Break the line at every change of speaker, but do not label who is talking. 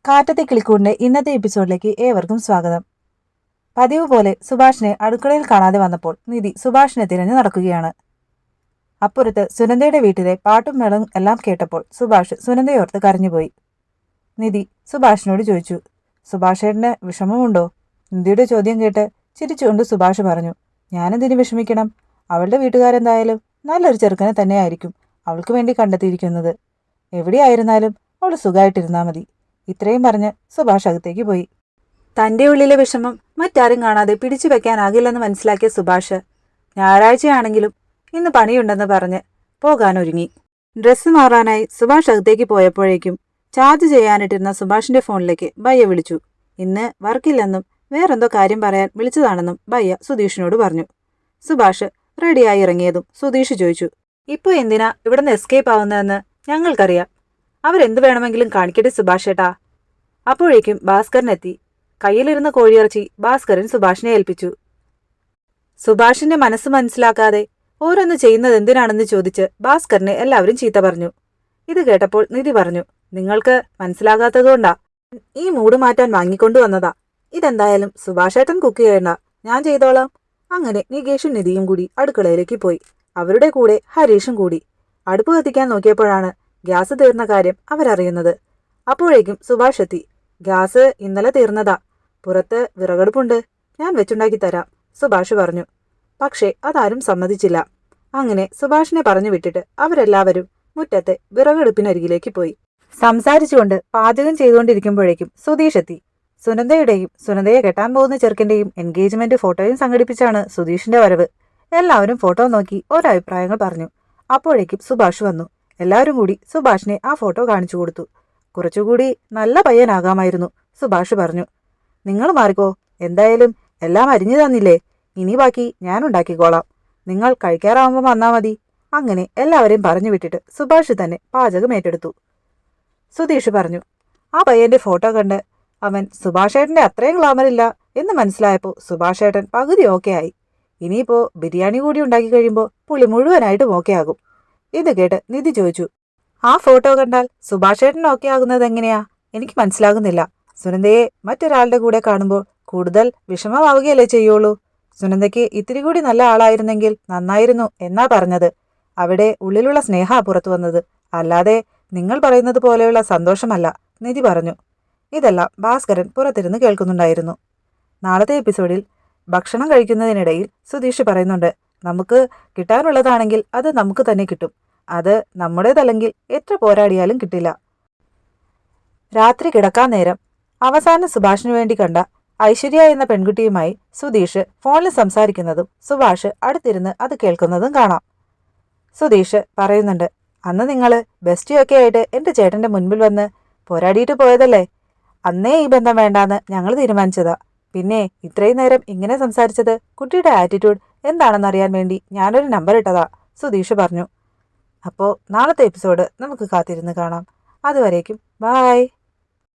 കാറ്റത്തെ കിളിക്കൂടിന്റെ ഇന്നത്തെ എപ്പിസോഡിലേക്ക് ഏവർക്കും സ്വാഗതം. പതിവ് പോലെ സുഭാഷിനെ അടുക്കളയിൽ കാണാതെ വന്നപ്പോൾ നിധി സുഭാഷിനെ തിരഞ്ഞു നടക്കുകയാണ്. അപ്പുറത്ത് സുനന്ദയുടെ വീട്ടിലെ പാട്ടും മേളവും എല്ലാം കേട്ടപ്പോൾ സുഭാഷ് സുനന്ദയോർത്ത് കരഞ്ഞുപോയി. നിധി സുഭാഷിനോട് ചോദിച്ചു, സുഭാഷേട്ടന് വിഷമമുണ്ടോ? നിധിയുടെ ചോദ്യം കേട്ട് ചിരിച്ചുകൊണ്ട് സുഭാഷ് പറഞ്ഞു, ഞാനെന്തിനു വിഷമിക്കണം? അവളുടെ വീട്ടുകാരെന്തായാലും നല്ലൊരു ചെറുക്കനെ തന്നെയായിരിക്കും അവൾക്ക് വേണ്ടി കണ്ടെത്തിയിരിക്കുന്നത്. എവിടെയായിരുന്നാലും അവൾ സുഖമായിട്ടിരുന്നാൽ മതി. ഇത്രയും പറഞ്ഞ് സുഭാഷ് അകത്തേക്ക് പോയി. തൻ്റെ ഉള്ളിലെ വിഷമം മറ്റാരും കാണാതെ പിടിച്ചു വെക്കാനാകില്ലെന്ന് മനസ്സിലാക്കിയ സുഭാഷ് ഞായറാഴ്ചയാണെങ്കിലും ഇന്ന് പണിയുണ്ടെന്ന് പറഞ്ഞ് പോകാനൊരുങ്ങി. ഡ്രസ്സ് മാറാനായി സുഭാഷ് അകത്തേക്ക് പോയപ്പോഴേക്കും ചാർജ് ചെയ്യാനിട്ടിരുന്ന സുഭാഷിന്റെ ഫോണിലേക്ക് ബയ്യ വിളിച്ചു. ഇന്ന് വർക്കില്ലെന്നും വേറെന്തോ കാര്യം പറയാൻ വിളിച്ചതാണെന്നും ബയ്യ സുധീഷിനോട് പറഞ്ഞു. സുഭാഷ് റെഡിയായി ഇറങ്ങിയതും സുധീഷ് ചോദിച്ചു, ഇപ്പോൾ എന്തിനാ ഇവിടുന്ന് എസ്കേപ്പ് ആവുന്നതെന്ന് ഞങ്ങൾക്കറിയാം. അവരെന്ത് വേണമെങ്കിലും കാണിക്കട്ടെ സുഭാഷേട്ടാ. അപ്പോഴേക്കും ഭാസ്കരനെത്തി. കയ്യിലിരുന്ന കോഴിയിറച്ചി ഭാസ്കരൻ സുഭാഷിനെ ഏൽപ്പിച്ചു. സുഭാഷിന്റെ മനസ്സ് മനസ്സിലാക്കാതെ ഓരോന്ന് ചെയ്യുന്നത് എന്തിനാണെന്ന് ചോദിച്ച് ഭാസ്കരനെ എല്ലാവരും ചീത്ത പറഞ്ഞു. ഇത് കേട്ടപ്പോൾ നിധി പറഞ്ഞു, നിങ്ങൾക്ക് മനസ്സിലാകാത്തതുകൊണ്ടാ ഈ മൂഡ് മാറ്റാൻ വാങ്ങിക്കൊണ്ടുവന്നതാ. ഇതെന്തായാലും സുഭാഷേട്ടൻ കുക്ക് ചെയ്യണ്ട, ഞാൻ ചെയ്തോളാം. അങ്ങനെ നികേഷും നിധിയും കൂടി അടുക്കളയിലേക്ക് പോയി. അവരുടെ കൂടെ ഹരീഷും കൂടി. അടുപ്പ് കത്തിക്കാൻ നോക്കിയപ്പോഴാണ് ഗ്യാസ് തീർന്ന കാര്യം അവരറിയുന്നത്. അപ്പോഴേക്കും സുഭാഷ് എത്തി. ഗ്യാസ് ഇന്നലെ തീർന്നതാ, പുറത്ത് വിറകടുപ്പുണ്ട്, ഞാൻ വെച്ചുണ്ടാക്കി തരാം, സുഭാഷ് പറഞ്ഞു. പക്ഷേ അതാരും സമ്മതിച്ചില്ല. അങ്ങനെ സുഭാഷിനെ പറഞ്ഞു വിട്ടിട്ട് അവരെല്ലാവരും മുറ്റത്തെ വിറകടുപ്പിനരികിലേക്ക് പോയി. സംസാരിച്ചുകൊണ്ട് പാചകം ചെയ്തുകൊണ്ടിരിക്കുമ്പോഴേക്കും സുധീഷ് എത്തി. സുനന്ദയുടെയും സുനന്ദയെ കെട്ടാൻ പോകുന്ന ചെറുക്കന്റെയും എൻഗേജ്മെന്റ് ഫോട്ടോയും സംഘടിപ്പിച്ചാണ് സുധീഷിന്റെ വരവ്. എല്ലാവരും ഫോട്ടോ നോക്കി ഓരോ അഭിപ്രായങ്ങൾ പറഞ്ഞു. അപ്പോഴേക്കും സുഭാഷ് വന്നു. എല്ലാവരും കൂടി സുഭാഷിനെ ആ ഫോട്ടോ കാണിച്ചു കൊടുത്തു. കുറച്ചുകൂടി നല്ല പയ്യനാകാമായിരുന്നു, സുഭാഷ് പറഞ്ഞു. നിങ്ങൾ മാറിക്കോ, എന്തായാലും എല്ലാം അരിഞ്ഞു തന്നില്ലേ, ഇനി ബാക്കി ഞാൻ ഉണ്ടാക്കിക്കോളാം, നിങ്ങൾ കഴിക്കാറാവുമ്പോൾ വന്നാൽ മതി. അങ്ങനെ എല്ലാവരെയും പറഞ്ഞു വിട്ടിട്ട് സുഭാഷ് തന്നെ പാചകം ഏറ്റെടുത്തു. സുധീഷ് പറഞ്ഞു, ആ പയ്യന്റെ ഫോട്ടോ കണ്ട് അവൻ സുഭാഷേട്ടന്റെ അത്രയും ഗ്ലാമറില്ല എന്ന് മനസ്സിലായപ്പോൾ സുഭാഷേട്ടൻ പകുതി ഓക്കെ ആയി. ഇനിയിപ്പോ ബിരിയാണി കൂടി ഉണ്ടാക്കി കഴിയുമ്പോൾ പുള്ളി മുഴുവനായിട്ടും ഓക്കെ ആകും. ഇത് കേട്ട് നിധി ചോദിച്ചു, ആ ഫോട്ടോ കണ്ടാൽ സുഭാഷേട്ടൻ ഓക്കെ ആകുന്നത് എങ്ങനെയാ? എനിക്ക് മനസ്സിലാകുന്നില്ല. സുനന്ദയെ മറ്റൊരാളുടെ കൂടെ കാണുമ്പോൾ കൂടുതൽ വിഷമമാവുകയല്ലേ ചെയ്യുള്ളൂ. സുനന്ദയ്ക്ക് ഇത്തിരി കൂടി നല്ല ആളായിരുന്നെങ്കിൽ നന്നായിരുന്നു എന്നാ പറഞ്ഞത്. അവിടെ ഉള്ളിലുള്ള സ്നേഹ പുറത്തു വന്നത്, അല്ലാതെ നിങ്ങൾ പറയുന്നത് പോലെയുള്ള സന്തോഷമല്ല, നിധി പറഞ്ഞു. ഇതെല്ലാം ഭാസ്കരൻ പുറത്തിരുന്ന് കേൾക്കുന്നുണ്ടായിരുന്നു. നാളത്തെ എപ്പിസോഡിൽ ഭക്ഷണം കഴിക്കുന്നതിനിടയിൽ സുധീഷ് പറയുന്നുണ്ട്, നമുക്ക് കിട്ടാനുള്ളതാണെങ്കിൽ അത് നമുക്ക് തന്നെ കിട്ടും, അത് നമ്മുടേതല്ലെങ്കിൽ എത്ര പോരാടിയാലും കിട്ടില്ല. രാത്രി കിടക്കാൻ നേരം അവസാനം സുഭാഷിനു വേണ്ടി കണ്ട ഐശ്വര്യ എന്ന പെൺകുട്ടിയുമായി സുധീഷ് ഫോണിൽ സംസാരിക്കുന്നതും സുഭാഷ് അടുത്തിരുന്ന് അത് കേൾക്കുന്നതും കാണാം. സുധീഷ് പറയുന്നുണ്ട്, അന്ന് നിങ്ങള് ബെസ്റ്റിയൊക്കെ ആയിട്ട് എന്റെ ചേട്ടന്റെ മുൻപിൽ വന്ന് പോരാടിയിട്ട് പോയതല്ലേ, അന്നേ ഈ ബന്ധം വേണ്ടാന്ന് ഞങ്ങൾ തീരുമാനിച്ചതാ. പിന്നെ ഇത്രയും നേരം ഇങ്ങനെ സംസാരിച്ചത് കുട്ടിയുടെ ആറ്റിറ്റ്യൂഡ് എന്താണെന്നറിയാൻ വേണ്ടി ഞാനൊരു നമ്പർ ഇട്ടതാ, സുധീഷ് പറഞ്ഞു. അപ്പോൾ നാളത്തെ എപ്പിസോഡ് നമുക്ക് കാത്തിരുന്ന് കാണാം. അതുവരേക്കും ബായ്.